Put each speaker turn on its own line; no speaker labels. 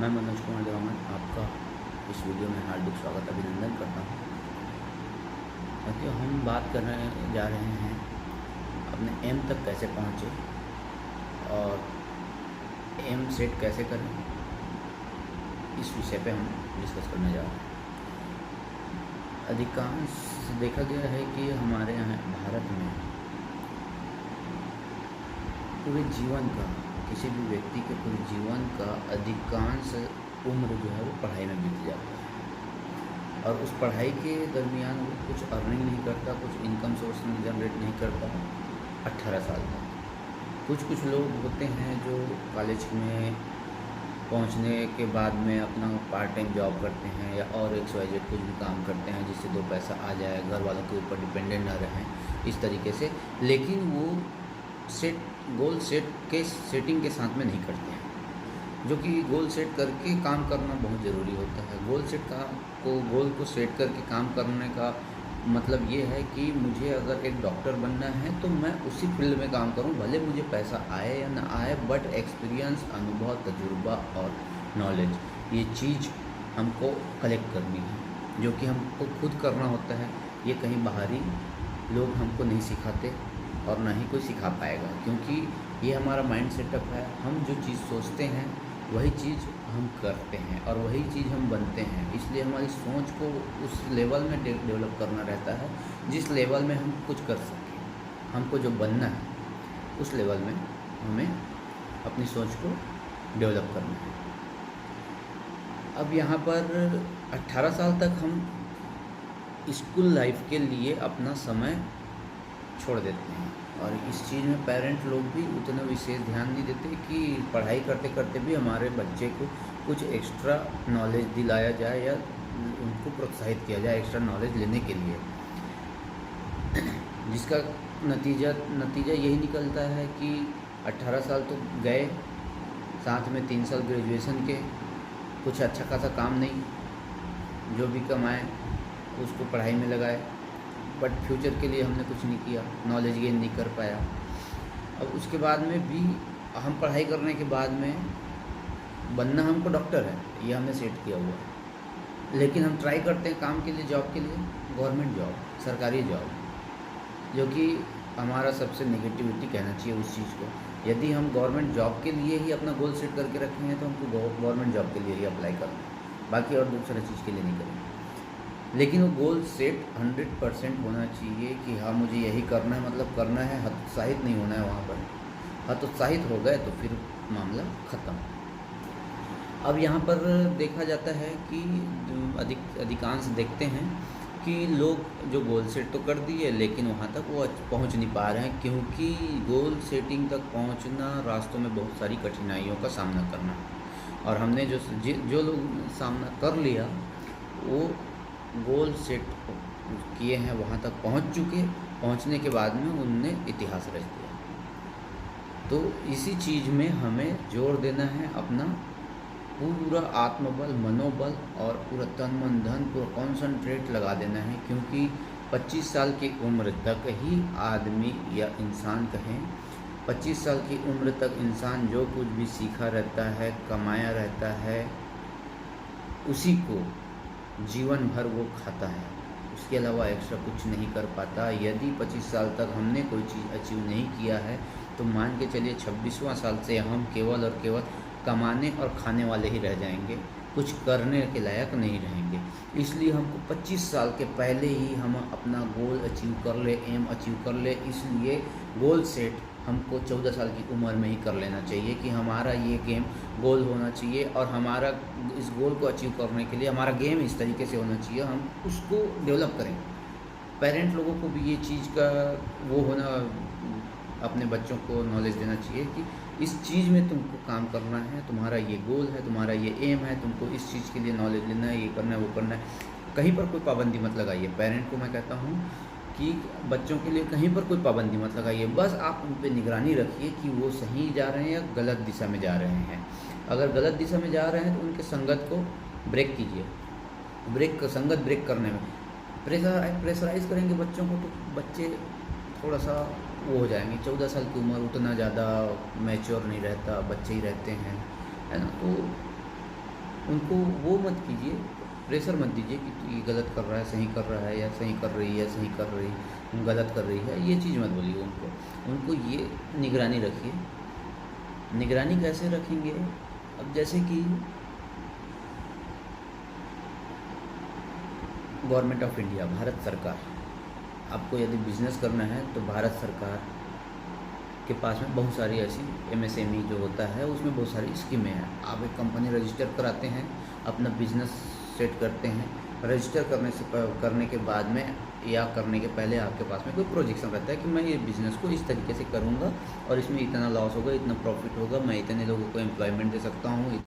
मैं मनोज कुमार देवामन आपका इस वीडियो में हार्दिक स्वागत अभिनंदन करता हूँ। क्योंकि हम बात करने जा रहे हैं अपने एम तक कैसे पहुँचे और एम सेट कैसे करें, इस विषय पे हम डिस्कस करने जा रहे हैं। अधिकांश देखा गया है कि हमारे यहाँ भारत में पूरे जीवन का, किसी भी व्यक्ति के पूरे जीवन का अधिकांश उम्र जो है वो पढ़ाई में बीत जाता है और उस पढ़ाई के दरमियान वो कुछ अर्निंग नहीं करता, कुछ इनकम सोर्स जनरेट नहीं करता 18 साल तक। कुछ लोग होते हैं जो कॉलेज में पहुंचने के बाद में अपना पार्ट टाइम जॉब करते हैं या और XYZ कुछ भी काम करते हैं जिससे 2 पैसा आ जाए, घर वालों के ऊपर डिपेंडेंट ना रहें इस तरीके से। लेकिन वो गोल सेटिंग के साथ में नहीं करते हैं, जो कि गोल सेट करके काम करना बहुत ज़रूरी होता है। गोल को सेट करके काम करने का मतलब ये है कि मुझे अगर एक डॉक्टर बनना है तो मैं उसी फील्ड में काम करूं, भले मुझे पैसा आए या ना आए, बट एक्सपीरियंस, अनुभव, तजुर्बा और नॉलेज, ये चीज़ हमको कलेक्ट करनी है, जो कि हमको खुद करना होता है। ये कहीं बाहरी लोग हमको नहीं सिखाते और ना ही कोई सिखा पाएगा, क्योंकि ये हमारा माइंड सेटअप है। हम जो चीज़ सोचते हैं वही चीज़ हम करते हैं और वही चीज़ हम बनते हैं। इसलिए हमारी सोच को उस लेवल में डेवलप करना रहता है जिस लेवल में हम कुछ कर सकें। हमको जो बनना है उस लेवल में हमें अपनी सोच को डेवलप करना है। अब यहाँ पर 18 साल तक हम स्कूल लाइफ के लिए अपना समय छोड़ देते हैं और इस चीज़ में पेरेंट लोग भी उतना विशेष ध्यान नहीं देते कि पढ़ाई करते करते भी हमारे बच्चे को कुछ एक्स्ट्रा नॉलेज दिलाया जाए या उनको प्रोत्साहित किया जाए एक्स्ट्रा नॉलेज लेने के लिए, जिसका नतीजा यही निकलता है कि 18 साल तो गए, साथ में 3 साल ग्रेजुएशन के, कुछ अच्छा खासा काम नहीं, जो भी कमाए उसको पढ़ाई में लगाए, बट फ्यूचर के लिए हमने कुछ नहीं किया, नॉलेज गेन नहीं कर पाया। अब उसके बाद में भी हम पढ़ाई करने के बाद में बनना हमको डॉक्टर है, ये हमने सेट किया हुआ है, लेकिन हम ट्राई करते हैं काम के लिए, जॉब के लिए, गवर्नमेंट जॉब, सरकारी जॉब, जो कि हमारा सबसे नेगेटिविटी कहना चाहिए उस चीज़ को। यदि हम गवर्नमेंट जॉब के लिए ही अपना गोल सेट करके रखे हैं तो हमको गवर्नमेंट जॉब के लिए ही अप्लाई करना है, बाकी और दूसरा चीज़ के लिए नहीं करेंगे। लेकिन वो गोल सेट 100% होना चाहिए कि हाँ मुझे यही करना है, मतलब करना है, हतोत्साहित नहीं होना है। वहाँ पर हतोत्साहित हो गए तो फिर मामला ख़त्म। अब यहाँ पर देखा जाता है कि अधिकांश देखते हैं कि लोग जो गोल सेट तो कर दिए लेकिन वहाँ तक वो पहुँच नहीं पा रहे हैं, क्योंकि गोल सेटिंग तक पहुँचना रास्तों में बहुत सारी कठिनाइयों का सामना करना है। और हमने जो लोग सामना कर लिया वो गोल सेट किए हैं, वहाँ तक पहुँच चुके, पहुँचने के बाद में उनने इतिहास रच दिया। तो इसी चीज़ में हमें जोर देना है, अपना पूरा आत्मबल, मनोबल और पूरा तन मन धन पूरा कॉन्सनट्रेट लगा देना है, क्योंकि 25 साल की उम्र तक ही आदमी या इंसान कहें, 25 साल की उम्र तक इंसान जो कुछ भी सीखा रहता है, कमाया रहता है, उसी को जीवन भर वो खाता है, उसके अलावा एक्स्ट्रा कुछ नहीं कर पाता। यदि 25 साल तक हमने कोई चीज़ अचीव नहीं किया है तो मान के चलिए 26वां साल से हम केवल और केवल कमाने और खाने वाले ही रह जाएंगे, कुछ करने के लायक नहीं रहेंगे। इसलिए हमको 25 साल के पहले ही हम अपना गोल अचीव कर ले, एम अचीव कर ले। इसलिए गोल सेट हमको 14 साल की उम्र में ही कर लेना चाहिए कि हमारा ये गेम गोल होना चाहिए और हमारा इस गोल को अचीव करने के लिए हमारा गेम इस तरीके से होना चाहिए, हम उसको डेवलप करें। पेरेंट लोगों को भी ये चीज़ का वो होना, अपने बच्चों को नॉलेज देना चाहिए कि इस चीज़ में तुमको काम करना है, तुम्हारा ये गोल है, तुम्हारा ये एम है, तुमको इस चीज़ के लिए नॉलेज लेना है, ये करना है, वो करना है। कहीं पर कोई पाबंदी मत लगाइए। पेरेंट को मैं कहता हूँ कि बच्चों के लिए कहीं पर कोई पाबंदी मत लगाइए, बस आप उन पर निगरानी रखिए कि वो सही जा रहे हैं या गलत दिशा में जा रहे हैं। अगर गलत दिशा में जा रहे हैं तो उनके संगत को ब्रेक कीजिए। संगत ब्रेक करने में प्रेशराइज करेंगे बच्चों को तो बच्चे थोड़ा सा वो हो जाएंगे। 14 साल की उम्र उतना ज़्यादा मैच्योर नहीं रहता, बच्चे ही रहते हैं, है ना। तो उनको वो मत कीजिए, प्रेशर मत दीजिए कि तू ये गलत कर रहा है, सही कर रहा है, या सही कर रही है, सही कर रही, गलत कर रही है, ये चीज़ मत बोलिए उनको। उनको ये निगरानी रखिए। निगरानी कैसे रखेंगे? अब जैसे कि गवर्नमेंट ऑफ इंडिया, भारत सरकार, आपको यदि बिज़नेस करना है तो भारत सरकार के पास में बहुत सारी ऐसी एमएसएमई जो होता है उसमें बहुत सारी स्कीमें हैं। आप एक कंपनी रजिस्टर कराते हैं, अपना बिज़नेस सेट करते हैं, रजिस्टर करने के बाद में या करने के पहले आपके पास में कोई प्रोजेक्शन रहता है कि मैं ये बिज़नेस को इस तरीके से करूँगा और इसमें इतना लॉस होगा, इतना प्रॉफिट होगा, मैं इतने लोगों को एम्प्लॉयमेंट दे सकता हूँ।